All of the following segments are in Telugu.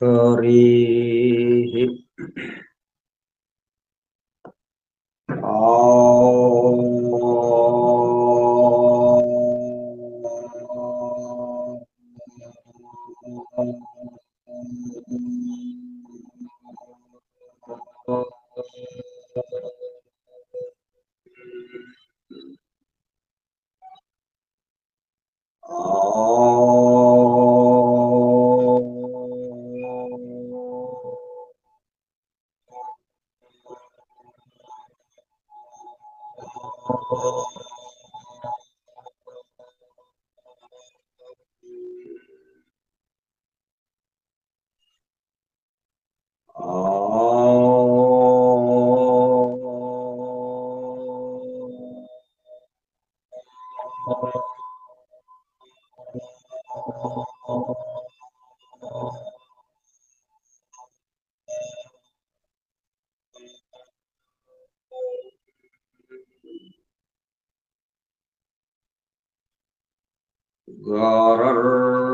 हरिः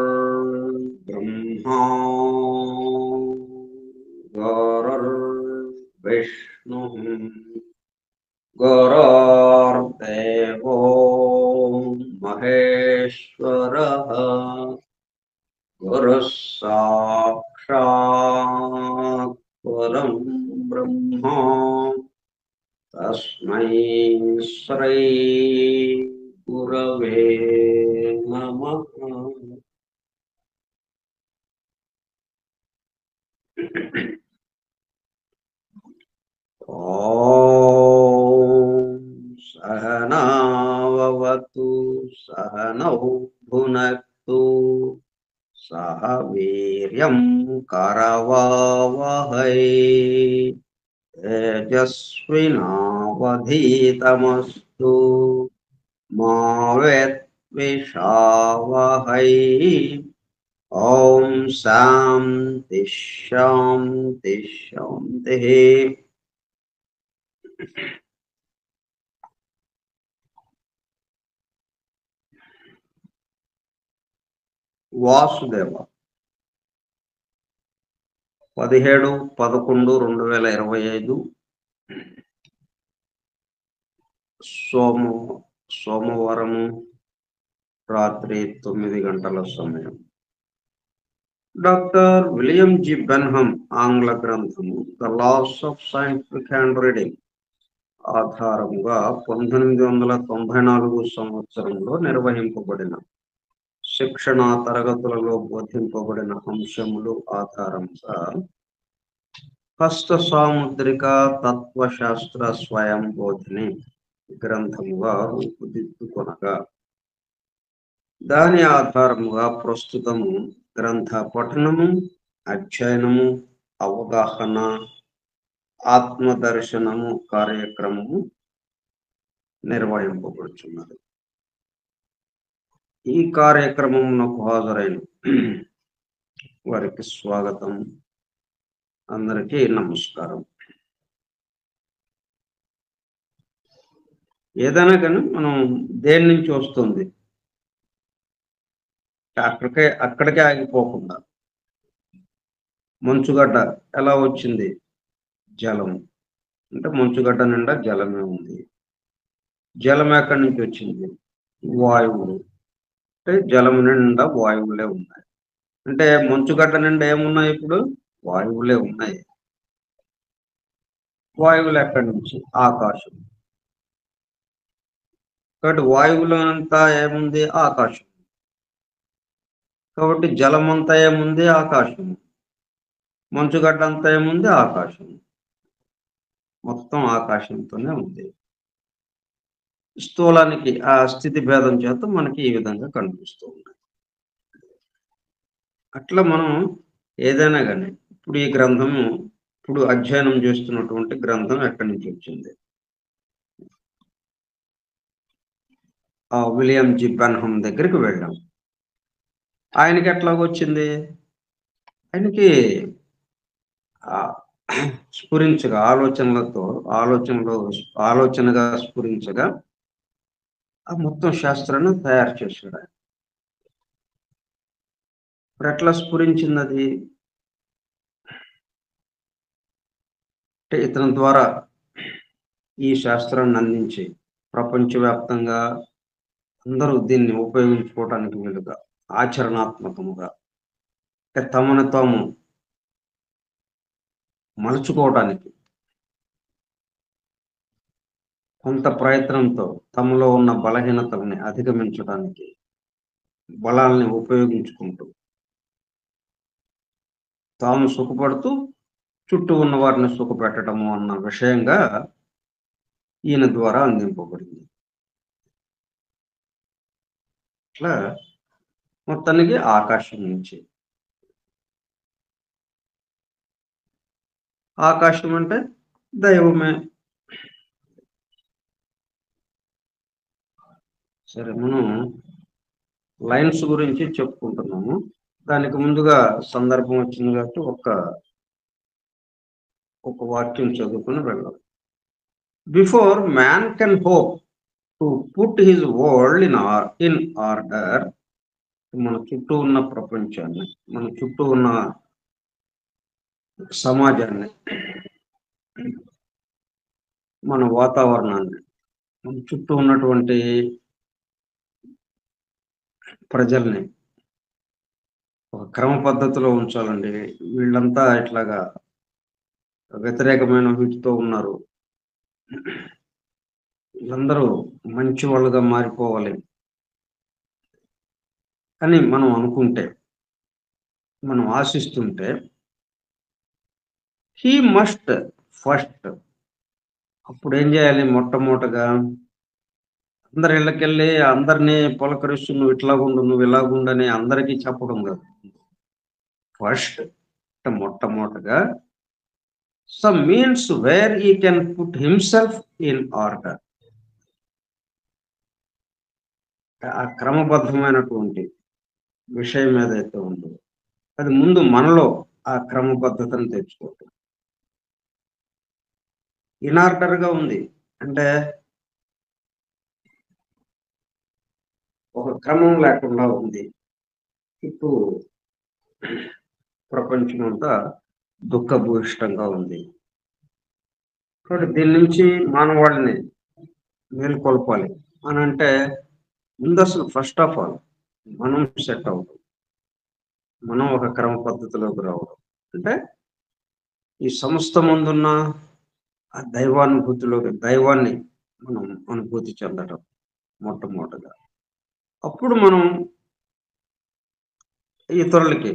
गुरुर्ब्रह्मा गुरुर्विष्णुः गुरुर्देवो महेश्वरः गुरुः साक्षात् परं ब्रह्म तस्मै श्री गुरवे नमः। ॐ सहनावतु सहनौ भुनक्तु सह वीर्यं करवावहै तेजस्विनावधीतमस्तु मा विद्विषावहै। ओम शांति शांति शांति। వాసుదేవ 17-11-2025 సోమవారము రాత్రి 9 గంటల సమయం. డాక్టర్ విలియం జి బెన్హమ్ ఆంగ్ల గ్రంథము the laws of scientific hand reading ఆధారముగా 1894 సంవత్సరంలో నిర్వహింపబడిన శిక్షణ తరగతులలో బోధింపబడిన అంశములు ఆధారంగా హస్త సాముద్రిక తత్వశాస్త్ర స్వయం బోధిని గ్రంథముగా రూపుదిద్దుకొనగా దాని ఆధారముగా ప్రస్తుతము గ్రంథ పఠనము, అధ్యయనము, అవగాహన, ఆత్మదర్శనము కార్యక్రమము నిర్వహింపబడుచున్నది. ఈ కార్యక్రమమునకు హాజరైన వారికి స్వాగతం. అందరికీ నమస్కారం. ఏదైనా కానీ మనం దేని నుంచి వస్తుంది అక్కడికే ఆగిపోకుండా, మంచుగడ్డ ఎలా వచ్చింది? జలం. అంటే మంచుగడ్డ నిండా జలమే ఉంది. జలం ఎక్కడి నుంచి వచ్చింది? వాయువులు. అంటే జలం నిండా వాయువులే ఉన్నాయి. అంటే మంచుగడ్డ నిండా ఏమున్నాయి? ఇప్పుడు వాయువులే ఉన్నాయి. వాయువులు ఎక్కడి నుంచి? ఆకాశం. కాబట్టి వాయువులు అంతా ఏముంది? ఆకాశం. కాబట్టి జలం అంతా ఏముంది? ఆకాశం. మంచుగడ్డ అంతా ఏముంది? ఆకాశం. మొత్తం ఆకాశంతోనే ఉంది. స్థూలానికి ఆ స్థితి భేదం చేత మనకి ఈ విధంగా కనిపిస్తూ ఉంది. అట్లా మనం ఏదైనా కానీ ఇప్పుడు ఈ గ్రంథము ఇప్పుడు అధ్యయనం చేస్తున్నటువంటి గ్రంథం ఎక్కడి నుంచి వచ్చింది? విలియం జి బెన్హమ్ దగ్గరికి వెళ్ళాం. ఆయనకి ఎట్లాగొచ్చింది? ఆయనకి స్ఫురించగా ఆలోచనగా స్ఫురించగా ఆ మొత్తం శాస్త్రాన్ని తయారు చేశాడు ఆయన. ఇప్పుడు ఎట్లా స్ఫురించింది అది? అంటే ఇతని ద్వారా ఈ శాస్త్రాన్ని అందించి ప్రపంచవ్యాప్తంగా అందరూ దీన్ని ఉపయోగించుకోవటానికి వీలుగా ఆచరణాత్మకముగా అంటే తమను తాము మలుచుకోవటానికి కొంత ప్రయత్నంతో తమలో ఉన్న బలహీనతల్ని అధిగమించడానికి బలాల్ని ఉపయోగించుకుంటూ తాము సుఖపడుతూ చుట్టూ ఉన్న వారిని సుఖపెట్టడము అన్న విషయంగా ఈయన ద్వారా అందింపబడింది. ఇట్లా మొత్తానికి ఆకాశం నుంచి. ఆకాశం అంటే దైవమే. సరే, మనం లైన్స్ గురించి చెప్పుకుంటున్నాము. దానికి ముందుగా సందర్భం వచ్చింది కాబట్టి ఒక వాక్యం చదువుకుని వెళ్ళాం. Before man can hope to put his world in order, మన చుట్టూ ఉన్న ప్రపంచాన్ని, మన చుట్టూ ఉన్న సమాజాన్ని, మన వాతావరణాన్ని, మన చుట్టూ ఉన్నటువంటి ప్రజల్ని ఒక క్రమ పద్ధతిలో ఉంచాలండి. వీళ్ళంతా ఇట్లాగా వ్యతిరేకమైన వీటితో ఉన్నారు, వీళ్ళందరూ మంచి వాళ్ళుగా మారిపోవాలి అని మనం అనుకుంటే, మనం ఆశిస్తుంటే, హీ మస్ట్ ఫస్ట్, అప్పుడు ఏం చేయాలి? మొట్టమొదటగా అందరి ఇళ్ళకెళ్ళి అందరినీ పలకరిస్తూ నువ్వు ఇట్లాగుండు, నువ్వు ఇలాగుండని అందరికీ చెప్పడం కాదు. ఫస్ట్ మొట్టమొదటగా some means where he can put himself in order. ఆ క్రమబద్ధమైనటువంటి విషయం ఏదైతే ఉందో అది ముందు మనలో ఆ క్రమబద్ధతను తెచ్చుకోవటం. ఇన్ఆర్డర్గా ఉంది అంటే ఒక క్రమం లేకుండా ఉంది. చుట్టూ ప్రపంచం అంతా దుఃఖభూయిష్టంగా ఉంది. కాబట్టి దీని నుంచి మానవాళిని మేల్కొల్పాలి అని అంటే ముందు అసలు ఫస్ట్ ఆఫ్ ఆల్ మనం సెట్ అవుతాం, మనం ఒక క్రమ పద్ధతిలోకి రావడం. అంటే ఈ సంస్థ ముందున్న ఆ దైవాన్ని మనం అనుభూతి చెందడం మొట్టమొదటిగా. అప్పుడు మనం ఇతరులకి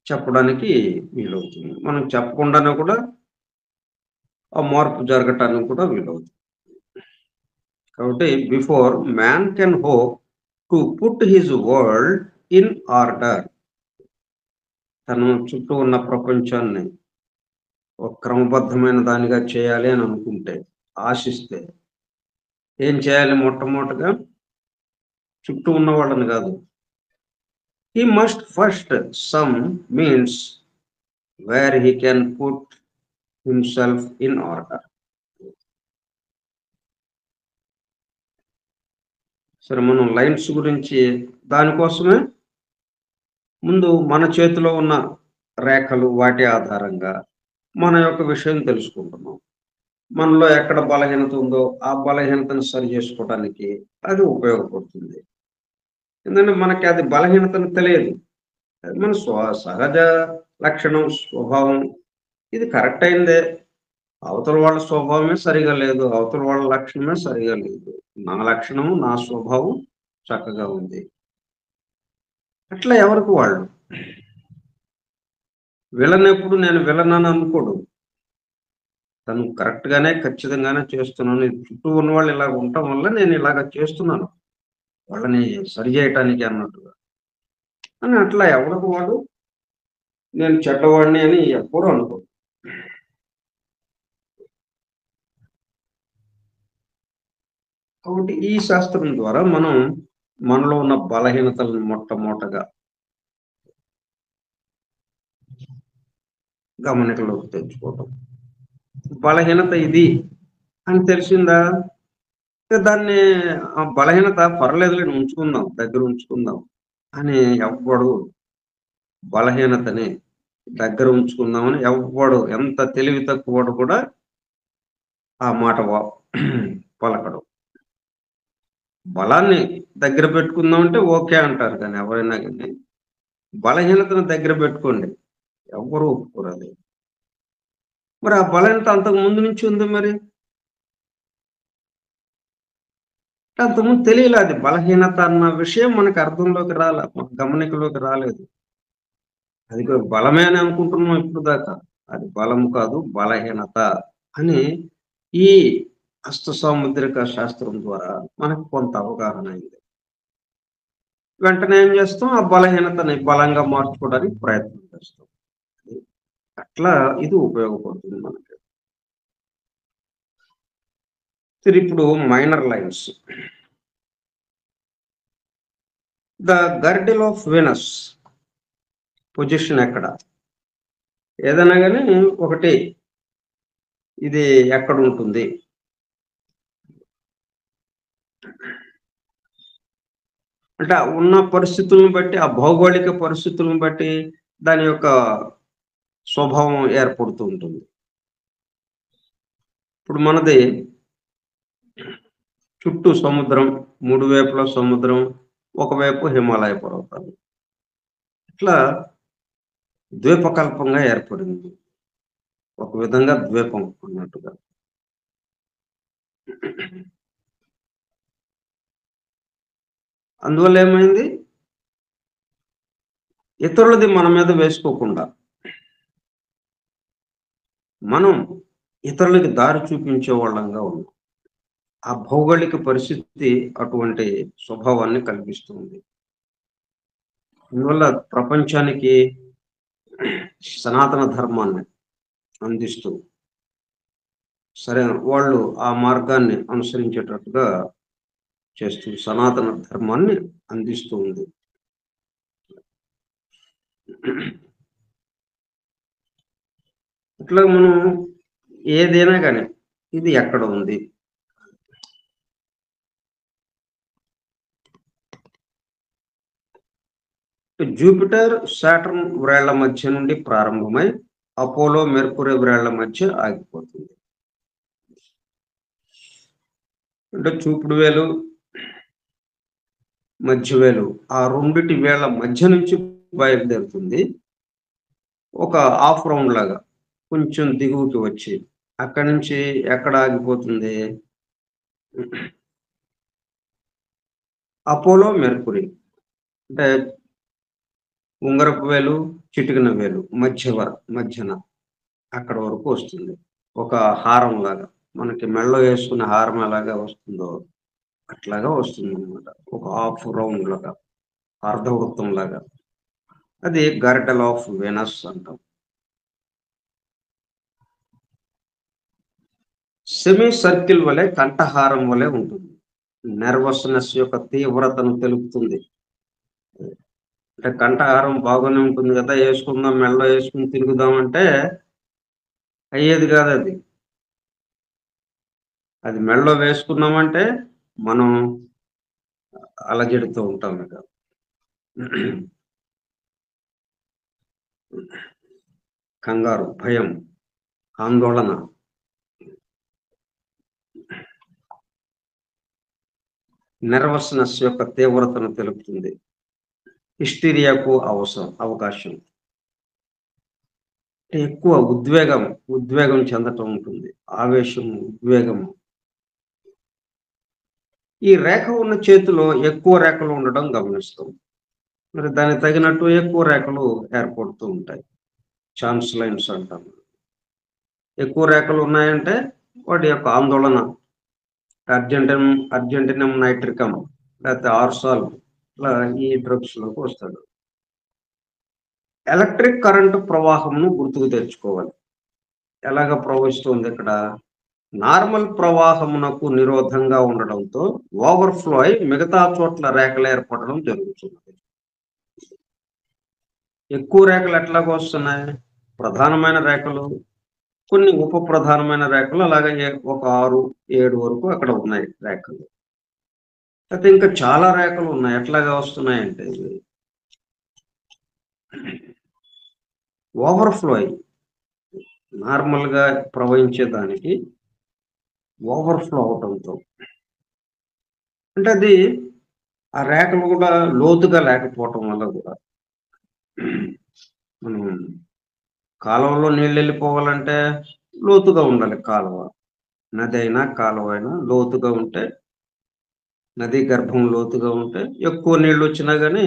చెప్పడానికి వీలవుతుంది. మనం చెప్పకుండానే కూడా ఆ మార్పు జరగటానికి కూడా వీలవుతుంది. కాబట్టి before man can hope to put his world in order, తను చుట్టూ ఉన్న ప్రపంచాన్ని ఒక క్రమబద్ధమైన దానిగా చేయాలి అని అనుకుంటే, ఆశిస్తే ఏం చేయాలి? మొట్టమొదటిగా చుట్టూ ఉన్న వాళ్ళని కాదు, he must first some means where he can put himself in order. సరే, మనం లైన్స్ గురించి దానికోసమే ముందు మన చేతిలో ఉన్న రేఖలు, వాటి ఆధారంగా మన యొక్క విషయం తెలుసుకుంటున్నాం. మనలో ఎక్కడ బలహీనత ఉందో ఆ బలహీనతను సరి చేసుకోవడానికి అది ఉపయోగపడుతుంది. ఎందుకంటే మనకి అది బలహీనతను తెలియదు, అది మన సహజ లక్షణం, స్వభావం. ఇది కరెక్ట్ అయిందే, అవతల వాళ్ళ స్వభావమే సరిగా లేదు, అవతల వాళ్ళ లక్షణమే సరిగా లేదు, నా లక్షణము, నా స్వభావం చక్కగా ఉంది. అట్లా ఎవరికి వాళ్ళు. ఎప్పుడు నేను విలనని అనుకోడు, తను కరెక్ట్ గానే ఖచ్చితంగానే చేస్తున్నాను, చుట్టూ ఉన్న వాళ్ళు ఇలాగ ఉండటం వల్ల నేను ఇలాగ చేస్తున్నాను వాళ్ళని సరి చేయటానికి అన్నట్టుగా అని. అట్లా ఎవరికి వాడు నేను చెడ్డవాడిని అని ఎప్పుడూ అనుకోడు. కాబట్టి ఈ శాస్త్రం ద్వారా మనం మనలో ఉన్న బలహీనతలను మొట్టమొదటగా గమనికలోకి తెచ్చుకోవటం. బలహీనత ఇది అని తెలిసిందా, దాన్ని ఆ బలహీనత పర్లేదులే ఉంచుకుందాం, దగ్గర ఉంచుకుందాం అని ఎవ్వడు బలహీనతని దగ్గర ఉంచుకుందామని ఎవ్వడు ఎంత తెలివి తక్కువడు కూడా ఆ మాట పలకడు. బలాన్ని దగ్గర పెట్టుకుందామంటే ఓకే అంటారు కానీ ఎవరైనా కానీ బలహీనతను దగ్గర పెట్టుకోండి ఎవ్వరూ ఒప్పుకోరు అది. మరి ఆ బలహీనత అంతకు ముందు నుంచి ఉంది మరి. అంతకుముందు తెలియలే అది బలహీనత అన్న విషయం మనకు అర్థంలోకి రాలే, మన గమనికలోకి రాలేదు. అది బలమే అని అనుకుంటున్నాం ఇప్పుడు దాకా. అది బలం కాదు బలహీనత అని ఈ హస్త సాముద్రిక శాస్త్రం ద్వారా మనకు కొంత అవగాహన అయింది. వెంటనే ఏం చేస్తాం, ఆ బలహీనతని బలంగా మార్చుకోవడానికి ప్రయత్నం చేస్తాం. అట్లా ఇది ఉపయోగపడుతుంది మనకి. ఇప్పుడు minor lines. The girdle of Venus position ఎక్కడ? ఏదైనా కానీ ఒకటి ఇది ఎక్కడ ఉంటుంది? అంటే ఉన్న పరిస్థితులను బట్టి, ఆ భౌగోళిక పరిస్థితులను బట్టి దాని యొక్క స్వభావం ఏర్పడుతూ ఉంటుంది. ఇప్పుడు మనది చుట్టూ సముద్రం, 3 వైపుల సముద్రం, ఒకవైపు హిమాలయ పర్వతాలు. ఇట్లా ద్వీపకల్పంగా ఏర్పడింది. ఒక విధంగా ద్వీపం అన్నట్టుగా. అందువల్ల ఏమైంది, ఇతరులది మన మీద వేసుకోకుండా మనం ఇతరులకి దారి చూపించే వాళ్ళంగా ఉన్నాం. ఆ భౌగోళిక పరిస్థితి అటువంటి స్వభావాన్ని కల్పిస్తుంది. అందువల్ల ప్రపంచానికి సనాతన ధర్మాన్ని అందిస్తూ సరే వాళ్ళు ఆ మార్గాన్ని అనుసరించేటట్టుగా చేస్తూ సనాతన ధర్మాన్ని అందిస్తూ ఉంది. ఇట్లా మనం ఏదైనా కానీ ఇది ఎక్కడ ఉంది, జూపిటర్ సాటర్న్ వ్రేళ్ల మధ్య నుండి ప్రారంభమై అపోలో మెర్కురీ వ్రేళ్ల మధ్య ఆగిపోతుంది. అంటే చూపుడు వేలు మధ్య వేలు ఆ రెండిటి వేళ్ల మధ్య నుంచి బయలుదేరుతుంది. ఒక హాఫ్ రౌండ్ లాగా కొంచెం దిగువకి వచ్చి అక్కడి నుంచి ఎక్కడ ఆగిపోతుంది, అపోలో మెర్కురీ అంటే ఉంగరపు వేలు చిటికిన వేలు మధ్యన అక్కడ వరకు వస్తుంది. ఒక హారం లాగా మనకి మెడలో వేసుకునే హారం ఎలాగా వస్తుందో అట్లాగా వస్తుంది అనమాట. ఒక హాఫ్ రౌండ్ లాగా, అర్ధవృత్తం లాగా. అది గర్డల్ ఆఫ్ వెనస్ అంటాం. సెమీ సర్కిల్ వలె కంఠహారం వలె ఉంటుంది. నెర్వస్నెస్ యొక్క తీవ్రతను తెలుపుతుంది. అంటే కంఠహారం బాగానే ఉంటుంది కదా, వేసుకుందాం మెడలో వేసుకుని తిరుగుదామంటే అయ్యేది కాదు అది. అది మెడలో వేసుకున్నామంటే మనం అలజడితో ఉంటాం ఇక. కంగారు, భయం, ఆందోళన, నెర్వస్నెస్ యొక్క తీవ్రతను తెలుపుతుంది. హిస్టీరియాకు అవకాశం ఎక్కువ ఉద్వేగం చెందటం ఉంటుంది. ఆవేశం, ఉద్వేగం. ఈ రేఖ ఉన్న చేతిలో ఎక్కువ రేఖలు ఉండడం గమనిస్తాం. మరి దానికి తగినట్టు ఎక్కువ రేఖలు ఏర్పడుతూ ఉంటాయి. ఛాన్స్ లైన్స్ అంటాం. ఎక్కువ రేఖలు ఉన్నాయంటే వాటి యొక్క ఆందోళన, అర్జెంటినం నైట్రికం లేకపోతే ఆర్సాల్ ఇట్లా ఈ డ్రగ్స్ లోకి వస్తాడు. ఎలక్ట్రిక్ కరెంటు ప్రవాహంను గుర్తుకు తెచ్చుకోవాలి. ఎలాగ ప్రవహిస్తుంది ఇక్కడ, నార్మల్ ప్రవాహమునకు నిరోధంగా ఉండడంతో ఓవర్ఫ్లో అయి మిగతా చోట్ల రేఖలు ఏర్పడడం జరుగుతుంది. ఎక్కువ రేఖలు ఎట్లాగో వస్తున్నాయి, ప్రధానమైన రేఖలు, కొన్ని ఉప ప్రధానమైన రేఖలు, అలాగే ఒక 6-7 వరకు అక్కడ ఉన్నాయి రేఖలు. అయితే ఇంకా చాలా రేఖలు ఉన్నాయి. ఎట్లాగా వస్తున్నాయంటే ఓవర్‌ఫ్లో అయ్యి నార్మల్‌గా ప్రవహించేదానికి ఓవర్‌ఫ్లో అవ్వటంతో అంటే అది ఆ రేఖలు కూడా లోతుగా లేకపోవటం వల్ల కూడా మనం కాలువలో నీళ్ళెళ్ళిపోవాలంటే లోతుగా ఉండాలి కాలువ. నదైనా, కాలువైనా లోతుగా ఉంటే నదీ గర్భం లోతుగా ఉంటే ఎక్కువ నీళ్ళొచ్చినా గాని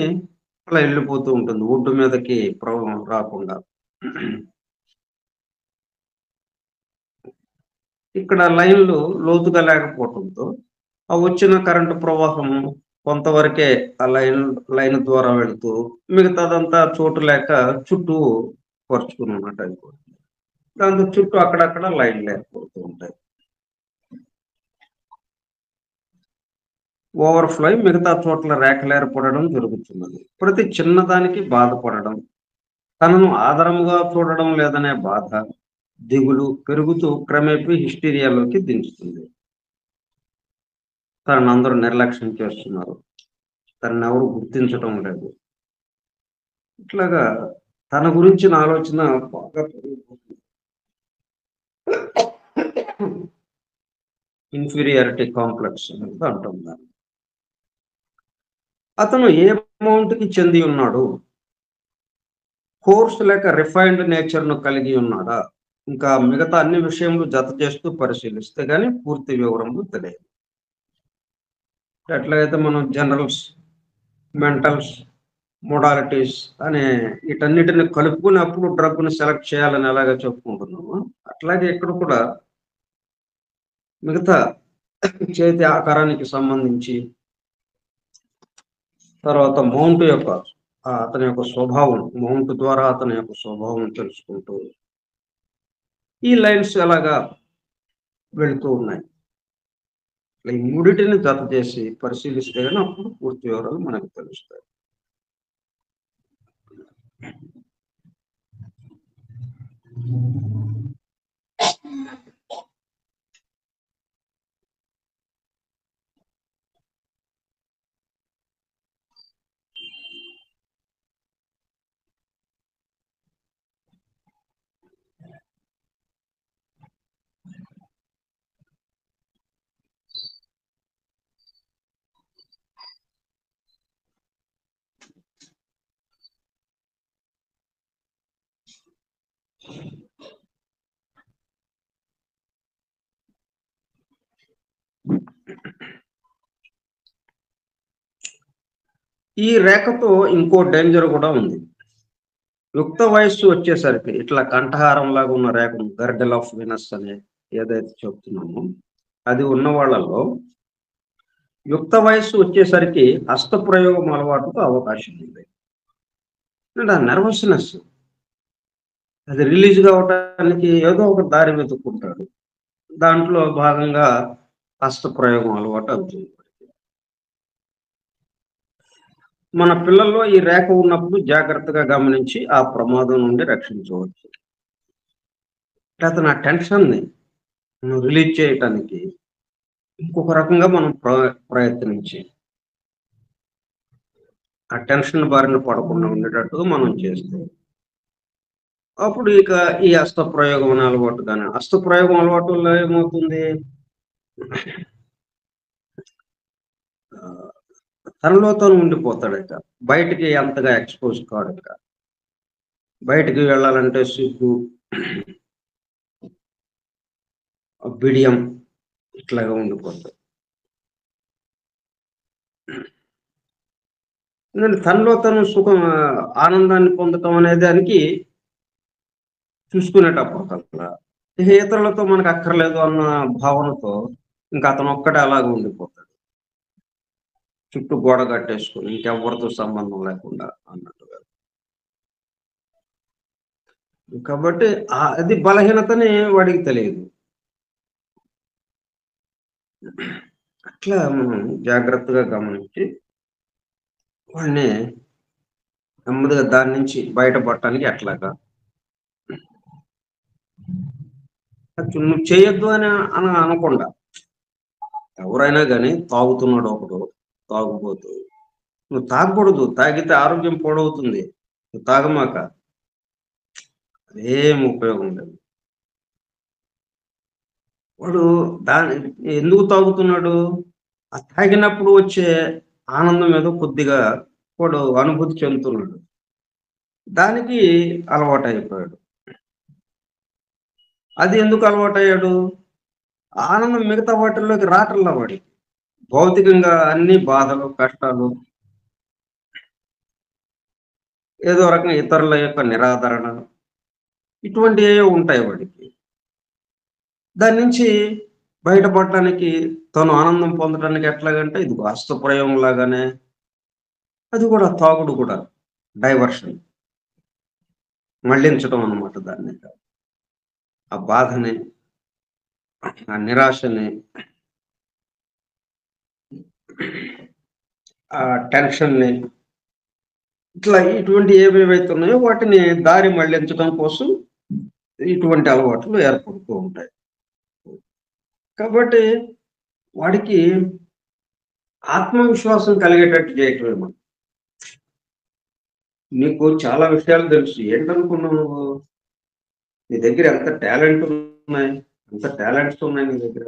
అలా ఎళ్ళిపోతూ ఉంటుంది. ఒడ్డు మీదకి ప్రవాహం రాకుండా. ఇక్కడ లైన్‌లు లోతుగా లేకపోవటంతో, ఆ వచ్చిన కరెంటు ప్రవాహం కొంతవరకే ఆ లైన్ ద్వారా వెళుతూ, మిగతాదంతా చోటు లేక చుట్టూ పరుచుకున్నమాట అయిపోతుంది. దాంతో చుట్టూ అక్కడక్కడ లైన్‌లు ఏర్పడుతూ ఉంటాయి. ఓవర్‌ఫ్లో అయి మిగతా చోట్ల రేఖలు ఏర్పడడం జరుగుతున్నది. ప్రతి చిన్నదానికి బాధపడడం, తనను ఆదరముగా చూడడం లేదనే బాధ, దిగులు పెరుగుతూ క్రమేపీ హిస్టీరియాలోకి దించుతుంది. తననందరూ నిర్లక్ష్యం చేస్తున్నారు. తననెవరు గుర్తించటం లేదు. ఇట్లాగా తన గురించిన ఆలోచన బాగా పెరిగిపోతుంది. ఇన్ఫీరియారిటీ కాంప్లెక్స్ అనేది అంటాం దాన్ని. అతను ఏ అమౌంట్‌కి చెంది ఉన్నాడు? కోర్స్ లేక రిఫైన్డ్ నేచర్‌ను కలిగి ఉన్నాడా? ఇంకా మిగతా అన్ని విషయములు జత చేస్తూ పరిశీలిస్తే గాని పూర్తి వివరములు తెలియదు. ఎట్లాగైతే మనం జనరల్స్, మెంటల్స్, మోడాలిటీస్ అనే వీటన్నిటిని కలుపుకొని అప్పుడు డ్రగ్‌ని సెలెక్ట్ చేయాలని ఎలాగ చెప్పుకుంటున్నామో, అట్లాగే ఇక్కడ కూడా మిగతా చేతి ఆకారానికి సంబంధించి, తర్వాత మౌంట్ యొక్క అతని యొక్క స్వభావం, మౌంట్ ద్వారా అతని యొక్క స్వభావం తెలుసుకుంటూ, ఈ లైన్స్ ఎలాగా వెళుతూ ఉన్నాయి. ఈ మూడిటిని జత చేసి పరిశీలిస్తే గాని అప్పుడు పూర్తి వివరాలు మనకు తెలుస్తాయి. ఈ రేఖతో ఇంకో డేంజర్ కూడా ఉంది. యుక్త వయస్సు వచ్చేసరికి ఇట్లా కంఠహారంలాగా ఉన్న రేఖను గర్డెల్ ఆఫ్ వీనస్ అని ఏదైతే చెప్తున్నామో, అది ఉన్న వాళ్ళలో యుక్త వయస్సు వచ్చేసరికి హస్తప్రయోగం అలవాటుకు అవకాశం ఉంది. అంటే ఆ నెర్వస్‌నెస్ అది రిలీజ్ కావటానికి ఏదో ఒక దారి వెతుక్కుంటాడు. దాంట్లో భాగంగా హస్తప్రయోగం అలవాటు అవుతుంది. మన పిల్లల్లో ఈ రేఖ ఉన్నప్పుడు జాగ్రత్తగా గమనించి ఆ ప్రమాదం నుండి రక్షించవచ్చు. అతను ఆ టెన్షన్‌ని రిలీజ్ చేయటానికి ఇంకొక రకంగా మనం ప్రయత్నించి, ఆ టెన్షన్ బారిన పడకుండా ఉండేటట్టుగా మనం చేస్తే, అప్పుడు ఇక ఈ హస్తప్రయోగం అనే అలవాటు గాని, హస్తప్రయోగం అలవాటు వల్ల ఏమవుతుంది? ఆహ్, తనలో తను ఉండిపోతాడిక. బయటికి అంతగా ఎక్స్‌పోజ్ కాడిక. బయటికి వెళ్ళాలంటే సిగ్గు, బిడియం ఇట్లాగా ఉండిపోతాడు. ఎందుకంటే తనలో తను సుఖం ఆనందాన్ని పొందటం అనే దానికి చూసుకునేటప్పుడు కల్లా, ఇక ఇతరులతో మనకు అక్కర్లేదు అన్న భావనతో ఇంక అతనొక్కడే అలాగే ఉండిపోతాడు. చుట్టూ గోడ కట్టేసుకొని ఇంకెవ్వరితో సంబంధం లేకుండా అన్నట్టుగా. కాబట్టి అది బలహీనతని వాడికి తెలియదు. అట్లా మనం జాగ్రత్తగా గమనించి వాడిని నెమ్మదిగా దాని నుంచి బయటపడటానికి ఎట్లాగా నువ్వు చేయొద్దు అని అనకుండా, ఎవరైనా గాని తాగుతున్నాడు ఒకడు, తాగుబోతు. నువ్వు తాగకూడదు. తాగితే ఆరోగ్యం పాడవుతుంది. నువ్వు తాగమాక. ఏం ఉపయోగం లేదు. వాడు దాన్ని ఎందుకు తాగుతున్నాడు? ఆ తాగినప్పుడు వచ్చే ఆనందం ఏదో కొద్దిగా వాడు అనుభూతి చెందుతున్నాడు. దానికి అలవాటయిపోయాడు. అది ఎందుకు అలవాటయ్యాడు? ఆనందం మిగతా వాటిల్లోకి రాటల్లా వాడికి. భౌతికంగా అన్ని బాధలు, కష్టాలు, ఏదో రకంగా ఇతరుల యొక్క నిరాదరణ ఇటువంటివే ఉంటాయి వాడికి. దాని నుంచి బయటపడటానికి తను ఆనందం పొందడానికి ఎట్లాగంటే ఇది వాస్తవప్రయోగం లాగానే అది కూడా తాగుడు కూడా డైవర్షన్. మళ్లించడం అన్నమాట దాన్ని. ఆ బాధని, ఆ నిరాశని, ఆ టెన్షన్‌ని ఇట్లా ఇటువంటి ఏవేవైతే ఉన్నాయో వాటిని దారి మళ్లించడం కోసం ఇటువంటి అలవాట్లు ఏర్పడుతూ ఉంటాయి. కాబట్టి వాడికి ఆత్మవిశ్వాసం కలిగేటట్టు చేయటమే మనం. నీకు చాలా విషయాలు తెలుసు. ఏంటనుకున్నావు నువ్వు? నీ దగ్గర ఎంత టాలెంట్ ఉన్నాయి. ఎంత టాలెంట్స్ ఉన్నాయి నీ దగ్గర.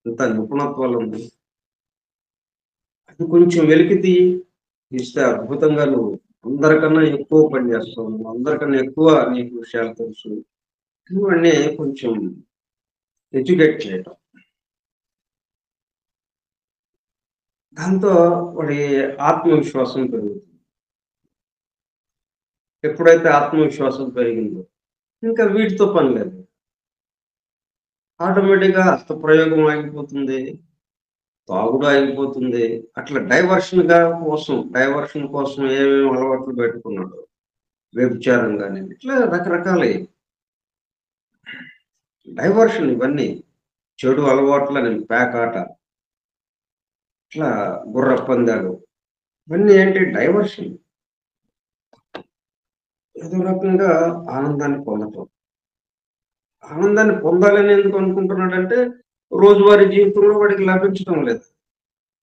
ఎంత నిపుణత్వాలున్నాయి. అది కొంచెం వెలికి తీయి. తీస్తే అద్భుతంగా నువ్వు అందరికన్నా ఎక్కువ పని చేస్తావు. నువ్వు అందరికన్నా ఎక్కువ నీకు విషయాలు తెలుసు. ఇవన్నీ కొంచెం ఎడ్యుకేట్ చేయటం. దాంతో వాడి ఆత్మవిశ్వాసం పెరుగుతుంది. ఎప్పుడైతే ఆత్మవిశ్వాసం పెరిగిందో, ఇంకా వీటితో పని లేదు. ఆటోమేటిక్‌గా హస్తప్రయోగం ఆగిపోతుంది. తాగుడు ఆగిపోతుంది. అట్లా డైవర్షన్ కోసం ఏమేమి అలవాట్లు పెట్టుకున్నాడో. వ్యభిచారం గాని, ఇట్లా రకరకాలయి. డైవర్షన్ ఇవన్నీ. చెడు అలవాట్లని పేకాట, ఇట్లా గుర్రపు పందాలు. ఇవన్నీ ఏంటి డైవర్షన్. ఏదో రకంగా ఆనందాన్ని పొందటం. ఆనందాన్ని పొందాలని ఎందుకు అనుకుంటున్నాడంటే, రోజువారీ జీవితంలో వాడికి లభించడం లేదు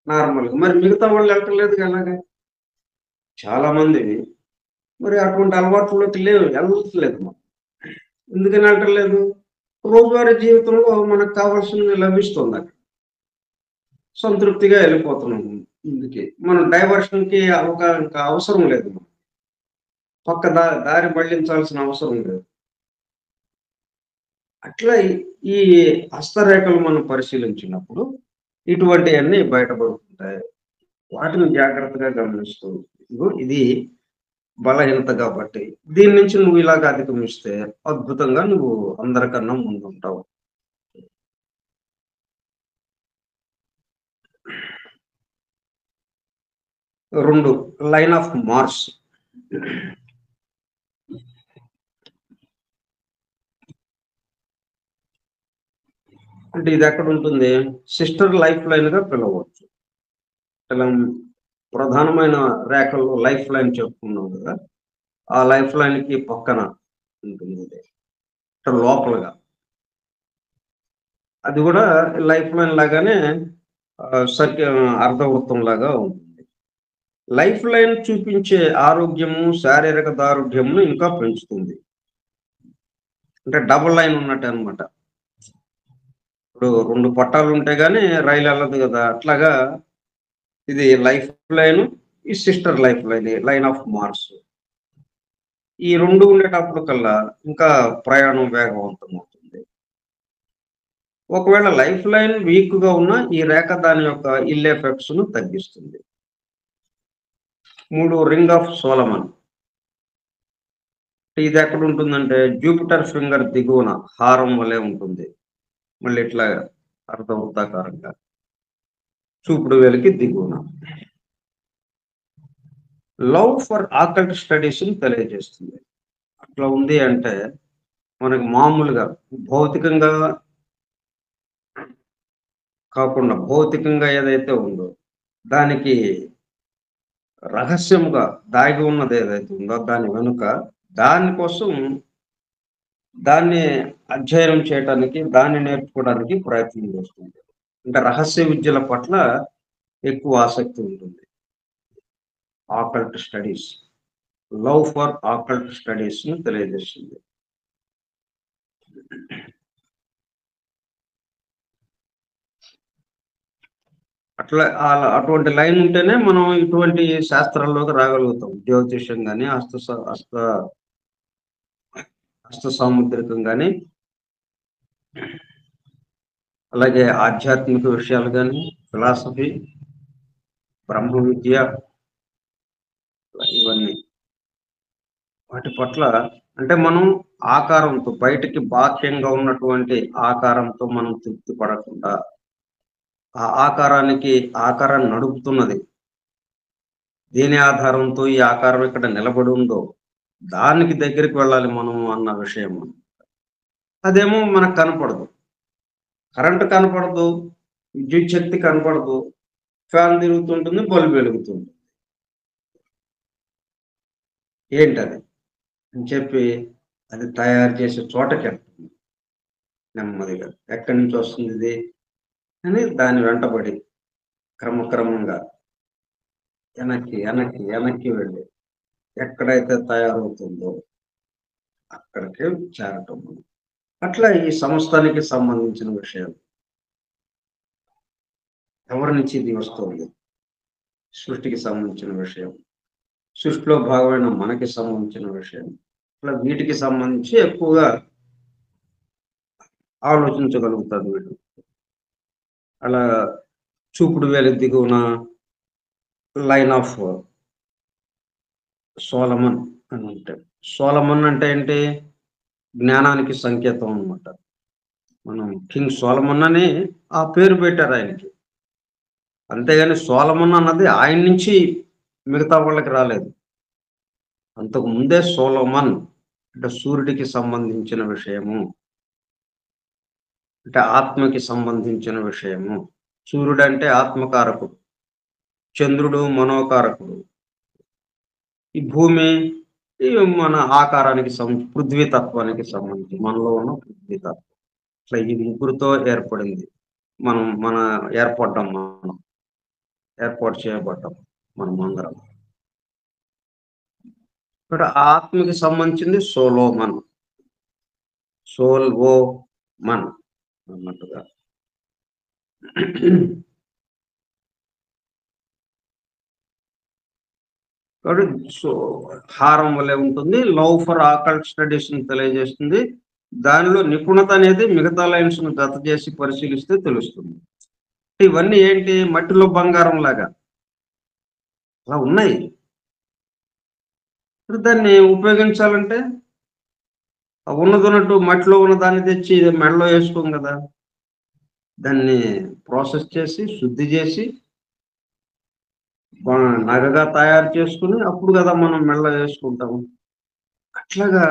నార్మల్‌గా. మరి మిగతా వాళ్ళు వెళ్ళటం లేదుగా అలాగా. చాలా మంది మరి అటువంటి అలవాట్లలోకి వెళ్ళట్లేదు మనం. ఎందుకని వెళ్ళటం లేదు? రోజువారీ జీవితంలో మనకు కావాల్సింది లభిస్తుందక్కడ. సంతృప్తిగా వెళ్ళిపోతున్నాం ముందుకి. మనం డైవర్షన్‌కి ఇంకా అవసరం లేదు. పక్క దారి మళ్లించాల్సిన అవసరం లేదు. అట్లా ఈ హస్తరేఖలు మనం పరిశీలించినప్పుడు ఇటువంటియన్నీ బయటపడుతుంటాయి. వాటిని జాగ్రత్తగా గమనిస్తూ ఇదిగో ఇది బలహీనత కాబట్టి దీని నుంచి నువ్వు ఇలాగ అధిగమిస్తే అద్భుతంగా నువ్వు అందరికన్నా ముందుంటావు. 2 లైన్ ఆఫ్ మార్స్. అంటే ఇది ఎక్కడుంటుంది? సిస్టర్ లైఫ్ లైన్‌గా పిలవచ్చు. ఇలా ప్రధానమైన రేఖల్లో లైఫ్ లైన్ చెప్పుకున్నాం కదా! ఆ లైఫ్ లైన్‌కి పక్కన ఉంటుందిది. అంటే లోపలగా. అది గూడా లైఫ్ లైన్ లాగానే అర్ధవృత్తంలాగా ఉంటుంది. లైఫ్ లైన్ చూపించే ఆరోగ్యము, శారీరక దారుఢ్యమును ఇంకా పెంచుతుంది. అంటే డబుల్ లైన్ ఉన్నట్టనమాట. ఇప్పుడు 2 పట్టాలుంటే గాని రైలు ఎళ్ళదు గదా! అట్లాగా ఇది లైఫ్ లైను, ఈ sister life line, line of Mars. ఈ 2 ఉండేటప్పటికల్లా ఇంకా ప్రయాణం వేగవంతమవుతుంది. ఒకవేళ లైఫ్ లైన్ వీక్‌గా ఉన్నా ఈ రేఖ దాని యొక్క ఇల్ ఎఫెక్ట్స్‌ను తగ్గిస్తుంది. 3 రింగ్ ఆఫ్ సోలమన్. ఇదెక్కడుంటుందంటే జూపిటర్ ఫింగర్ దిగువన హారం వలె ఉంటుంది. మళ్ళీ ఇట్లా అర్ధవృత్తాకారంగా. చూపుడు వేలుకి దిగువన. లవ్ ఫర్ ఆకల్ట్ స్టడీస్‌ని తెలియజేస్తుంది. అట్లా ఉంది అంటే మనకు మామూలుగా భౌతికంగా కాకుండా భౌతికంగా ఏదైతే ఉందో దానికి రహస్యముగా దాగి ఉన్నది ఏదైతే ఉందో దాని వెనుక దాని కోసం దాన్ని అధ్యయనం చేయటానికి, దాన్ని నేర్చుకోవడానికి ప్రయత్నం చేస్తుంది. అంటే రహస్య విద్యల పట్ల ఎక్కువ ఆసక్తి ఉంటుంది. Occult studies. Love for occult స్టడీస్‌ని తెలియజేస్తుంది. అట్లా అటువంటి లైన్ ఉంటేనే మనం ఇటువంటి శాస్త్రాల్లోకి రాగలుగుతాం. జ్యోతిష్యం గాని, హస్త సాముద్రికం గాని, అలాగే ఆధ్యాత్మిక విషయాలు గాని, ఫిలాసఫీ, బ్రహ్మ విద్య, ఇవన్నీ. వాటి పట్ల అంటే మనం ఆకారంతో బయటికి బాహ్యంగా ఉన్నటువంటి ఆకారంతో మనం తృప్తి పడకుండా, ఆ ఆకారాన్ని నడుపుతున్నది దేని ఆధారంతో ఈ ఆకారం ఇక్కడ నిలబడి ఉందో దానికి దగ్గరికి వెళ్ళాలి మనం అన్న విషయం. అదేమో మనకు కనపడదు. కరెంటు కనపడదు, విద్యుత్ శక్తి కనపడదు, ఫ్యాన్ తిరుగుతుంటుంది, బల్బు వెలుగుతుంది. ఏంటది అని చెప్పి అది తయారు చేసే చోటకి వెళ్తుంది నెమ్మదిగా. ఎక్కడి నుంచి వస్తుంది ఇది అని దాని వెంటబడి క్రమక్రమంగా వెనక్కి వెనక్కి వెనక్కి వెళ్ళి ఎక్కడైతే తయారవుతుందో అక్కడికే చేరటం. అట్లా ఈ సంస్థానికి సంబంధించిన విషయాలు. ఎవరి నుంచి ఇది వస్తుంది? సృష్టికి సంబంధించిన విషయం, సృష్టిలో భాగమైన మనకి సంబంధించిన విషయం. అట్లా వీటికి సంబంధించి ఎక్కువగా ఆలోచించగలుగుతారు వీళ్ళు. అలా చూపుడు వేలు దిగువన లైన్ ఆఫ్ సోలమన్ అని ఉంటాయి. సోలమన్ అంటే ఏంటి? జ్ఞానానికి సంకేతం అన్నమాట. మనం కింగ్ సోలమన్ అని ఆ పేరు పెట్టారు ఆయనకి. అంతేగాని సోలమన్ అన్నది ఆయన నుంచి మిగతా వాళ్ళకి రాలేదు. అంతకు ముందే సోలమన్ అంటే సూర్యుడికి సంబంధించిన విషయము, అంటే ఆత్మకి సంబంధించిన విషయము. సూర్యుడు అంటే ఆత్మకారకుడు, చంద్రుడు మనోకారకుడు, ఈ భూమి ఈ మన ఆకారానికి పృథ్వీతత్వానికి సంబంధించి మనలో ఉన్న పృథ్వీతత్వం. ఇట్లా ఈ ముగ్గురితో ఏర్పడింది. మన ఏర్పాటు చేయబడ్డాం మనం అందరం. ఇక్కడ ఆత్మకి సంబంధించింది సోలోమన్, సోల్ ఓ మన్ అన్నట్టుగా. కాబట్టి హారం వల్లే ఉంటుంది. లవ్ ఫర్ ఆకల్ట్ స్టడీస్ ని తెలియజేస్తుంది. దానిలో నిపుణత అనేది మిగతా లైన్స్ ను జత చేసి పరిశీలిస్తే తెలుస్తుంది. ఇవన్నీ ఏంటి? మట్టిలో బంగారం లాగా అలా ఉన్నాయి. దాన్ని ఉపయోగించాలంటే ఉన్నదన్నట్టు మట్టిలో ఉన్న దాన్ని తెచ్చి మెడలో వేసుకోం కదా. దాన్ని ప్రాసెస్ చేసి శుద్ధి చేసి నగగా తయారు చేసుకుని అప్పుడు కదా మనం మెడలో వేసుకుంటాము. అట్లాగా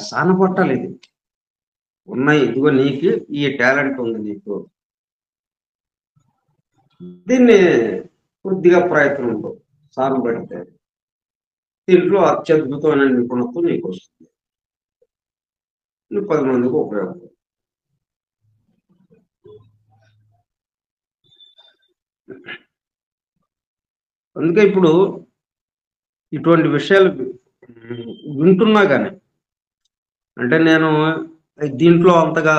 సానపట్టాలి. ఇది ఉన్నాయి, ఇదిగో నీకు ఈ టాలెంట్ ఉంది, నీకు దీన్ని కొద్దిగా ప్రయత్నంతో సానం పెడితే దీంట్లో అత్యద్భుతమైన నిపుణత్వం నీకు వస్తుంది. నువ్వు 10 మందికి ఉపయోగపడుతుంది. అందుకే ఇప్పుడు ఇటువంటి విషయాలు వింటున్నా కానీ, అంటే నేను దీంట్లో అంతగా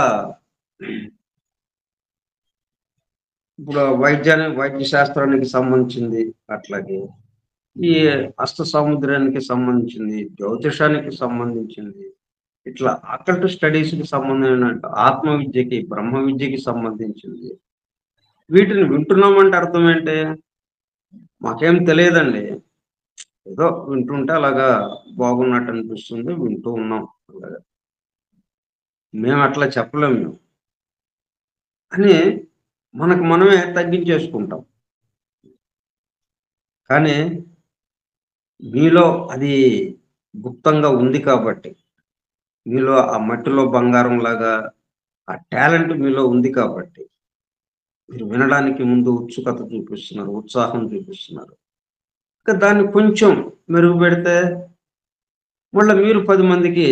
ఇప్పుడు వైద్య శాస్త్రానికి సంబంధించింది, అట్లాగే ఈ హస్త సముద్రానికి సంబంధించింది, జ్యోతిషానికి సంబంధించింది, ఇట్లా అకల్ట్ స్టడీస్ కి సంబంధించిన ఆత్మ విద్యకి, బ్రహ్మ విద్యకి సంబంధించింది. వీటిని వింటున్నామంటే అర్థం ఏంటి? మాకేం తెలియదండి, ఏదో వింటుంటే అలాగా బాగున్నట్టు అనిపిస్తుంది, వింటూ ఉన్నాం. అలాగా మేము అట్లా చెప్పలేము మేము అని మనకు మనమే తగ్గించేసుకుంటాం. కానీ మీలో అది గుప్తంగా ఉంది కాబట్టి, మీలో ఆ మట్టిలో బంగారం లాగా ఆ టాలెంట్ మీలో ఉంది కాబట్టి మీరు వినడానికి ముందు ఉత్సుకత చూపిస్తున్నారు, ఉత్సాహం చూపిస్తున్నారు. ఇంకా దాన్ని కొంచెం మెరుగుపెడితే మళ్ళీ మీరు 10 మందికి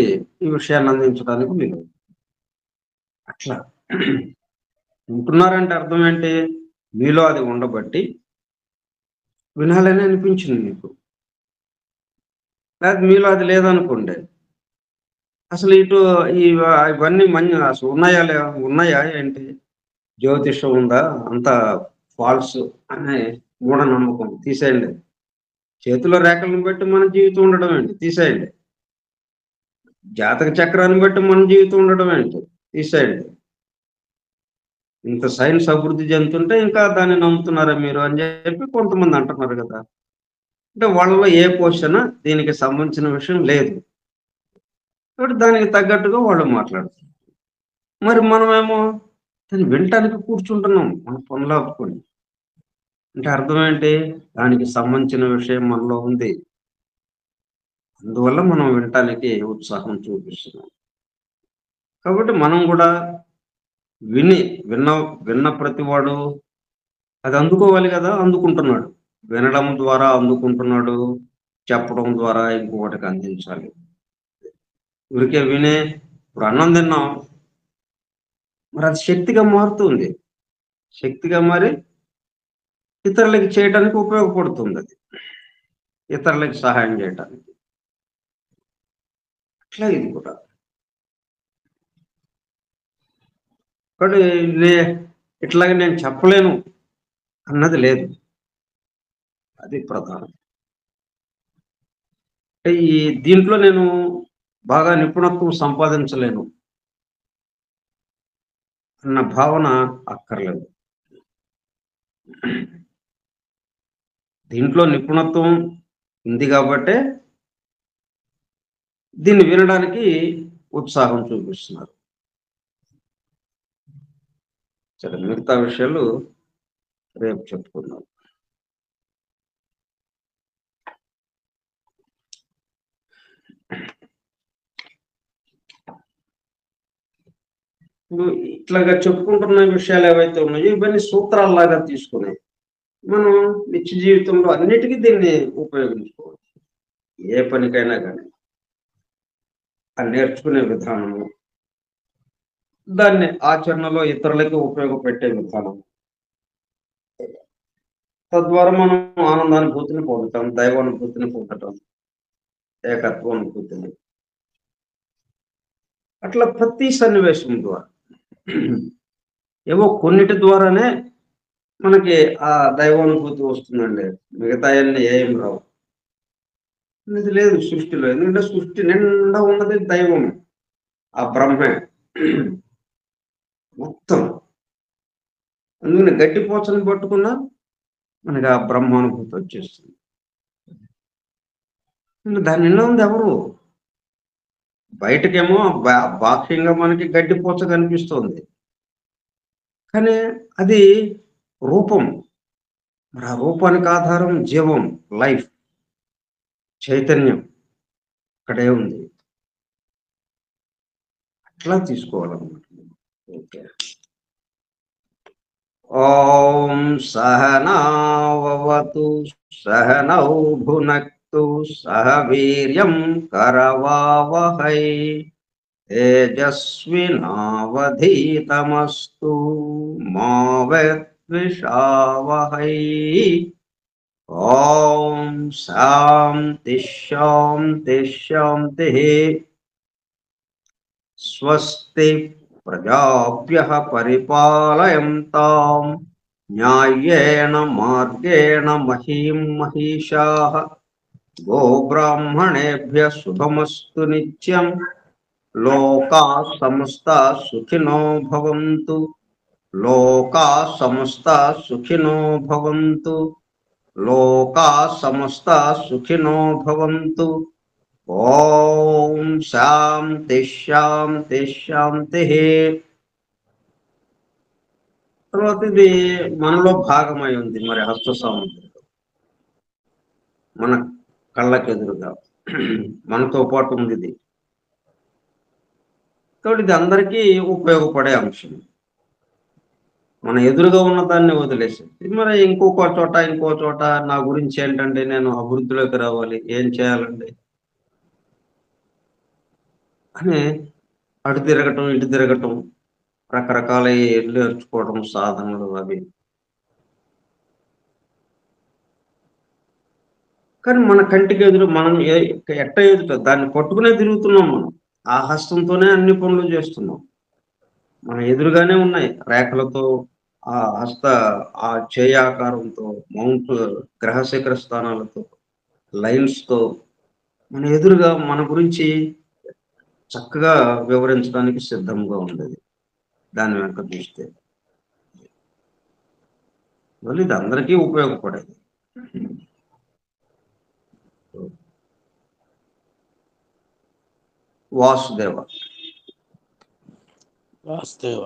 ఈ విషయాన్ని అందించడానికి మీరు అట్లా ఉంటున్నారంటే అర్థం ఏంటి? మీలో అది ఉండబట్టి వినాలని అనిపించింది మీకు. లేదా మీలో అది లేదనుకోండి, అసలు ఇటు ఇవన్నీ అసలు ఉన్నాయా ఏంటి? జ్యోతిషం ఉందా? అంతా ఫాల్స్ అనే మూఢనమ్మకం తీసేయండి. చేతిలో రేఖలను బట్టి మన జీవితం ఉండడం ఏంటి? తీసేయండి. జాతక చక్రాన్ని బట్టి మన జీవితం ఉండడం ఏంటి? తీసేయండి. ఇంత సైన్స్ అభివృద్ధి చెందుతుంటే ఇంకా దాన్ని నమ్ముతున్నారా మీరు అని చెప్పి కొంతమంది అంటున్నారు కదా! అంటే వాళ్ళలో ఏ క్వెషన్ దీనికి సంబంధించిన విషయం లేదు. కాబట్టి దానికి తగ్గట్టుగా వాళ్ళు మాట్లాడుతున్నారు. మరి మనమేమో దాన్ని వినటానికి కూర్చుంటున్నాం మన పనులాపుకొని. అంటే అర్థం ఏంటి? దానికి సంబంధించిన విషయం మనలో ఉంది. అందువల్ల మనం వినటానికి ఉత్సాహం చూపిస్తున్నాం. కాబట్టి మనం గూడా విని విన్న విన్న ప్రతివాడు అది అందుకోవాలి గదా! అందుకుంటున్నాడు. వినడం ద్వారా అందుకుంటున్నాడు. చెప్పడం ద్వారా ఇంకొకటికి అందించాలి. ఊరికే ఇప్పుడు అన్నం తిన్నాం. మరది శక్తిగా మారుతుంది. శక్తిగా మారి ఇతరులకి చేయటానికి ఉపయోగపడుతుందది. ఇతరులకి సహాయం జేయటానికి. అట్లా ఇది కూడా. కానీ నే ఇట్లాగ నేను చెప్పలేను అన్నది లేదు. అది ప్రధానం. అంటే దీంట్లో నేను బాగా నిపుణత్వం సంపాదించలేను అన్న భావన అక్కర్లేదు. దీంట్లో నిపుణత్వం ఉంది గాబట్టే దీన్ని వినడానికి ఉత్సాహం చూపిస్తున్నారు. సరే మిగతా విషయాలు రేపు చెప్పుకుందాం. ఇప్పుడు ఇట్లాగా చెప్పుకుంటున్న విషయాలు ఏవైతే ఉన్నాయో ఇవన్నీ సూత్రాల్లాగా తీసుకొని మనం నిత్య జీవితంలో అన్నిటికీ దీన్ని ఉపయోగించుకోవచ్చు. ఏ పనికైనా గాని. ఆ నేర్చుకునే విధానము, దాన్ని ఆచరణలో ఇతరులకి ఉపయోగపెట్టే విధానం. తద్వారా మనం ఆనందానుభూతిని పొందుతాం, దైవానుభూతిని పొందటం, ఏకత్వానుభూతిని. అట్లా ప్రతి సన్నివేశం ద్వారా ఏవో కొన్నిటి ద్వారానే మనకి ఆ దైవానుభూతి వస్తుందండి. మిగతాయన్నీ ఏం రావు. ఇది లేదు సృష్టిలో. ఎందుకంటే సృష్టి నిండా ఉన్నది దైవమే. ఆ బ్రహ్మే. మొత్తం. అందుకని గడ్డిపోచను పట్టుకున్నా మనకి ఆ బ్రహ్మానుభూతి వచ్చేస్తుంది. దాని నిండా ఉంది ఎవరు? బయటకేమో బాహ్యంగా మనకి గడ్డిపోచ కనిపిస్తోంది. కానీ అది రూపం. మరి ఆ రూపానికి ఆధారం జీవం, లైఫ్, చైతన్యం అక్కడే ఉంది. అట్లా తీసుకోవాలన్నమాట. ఓకే. ఓం సహనావతు సహనౌ భునక్తు సహ వీర్యం కరవావహై తేజస్వినావధీతమస్తు మా విద్విషావహై. ఓం శాంతి శాంతి శాంతి. స్వస్తి ప్రజాభ్యః పరిపాలయంతాం న్యాయేన మార్గేణ మహీం మహిషాః. గోబ్రాహ్మణేభ్యः శుభమస్తు నిత్యం. లోకాః సమస్తాః సుఖినో భవంతు. లోకాః సమస్తాః సుఖినో భవంతు. లోకాః సమస్తాః సుఖినో భవంతు. ఓం శాంతి శాంతి శాంతి. తర్వాత ఇది మనలో భాగమై ఉంది. మరి హస్త సాముద్రికం మన కళ్ళకెదురుగా మనతో పాటు ఉంది ఇది. కాబట్టి ఇది అందరికీ ఉపయోగపడే అంశం. మన ఎదురుగా ఉన్న దాన్ని వదిలేసి మరి ఇంకో చోట నా గురించి ఏంటంటే నేను అభివృద్ధిలోకి రావాలి, ఏం చేయాలండి అని అటు తిరగటం, ఇటు తిరగటం, రకరకాల నేర్చుకోవడం సాధనలు అవి. కానీ మన కంటికి ఎదురు మనం ఎట్ట ఎదుట దాన్ని పట్టుకునే తిరుగుతున్నాం మనం. ఆ హస్తంతోనే అన్ని పనులు చేస్తున్నాం. మన ఎదురుగానే ఉన్నాయి రేఖలతో, ఆ చేయి ఆకారంతో, మౌంట్ గ్రహ శిఖర స్థానాలతో, లైన్స్‌తో మన ఎదురుగా మన గురించి చక్కగా వివరించడానికి సిద్ధంగా ఉండేది. దాని వెనక చూస్తే. మళ్ళీ ఇది అందరికీ ఉపయోగపడేది. వాసుదేవ. వాసుదేవ.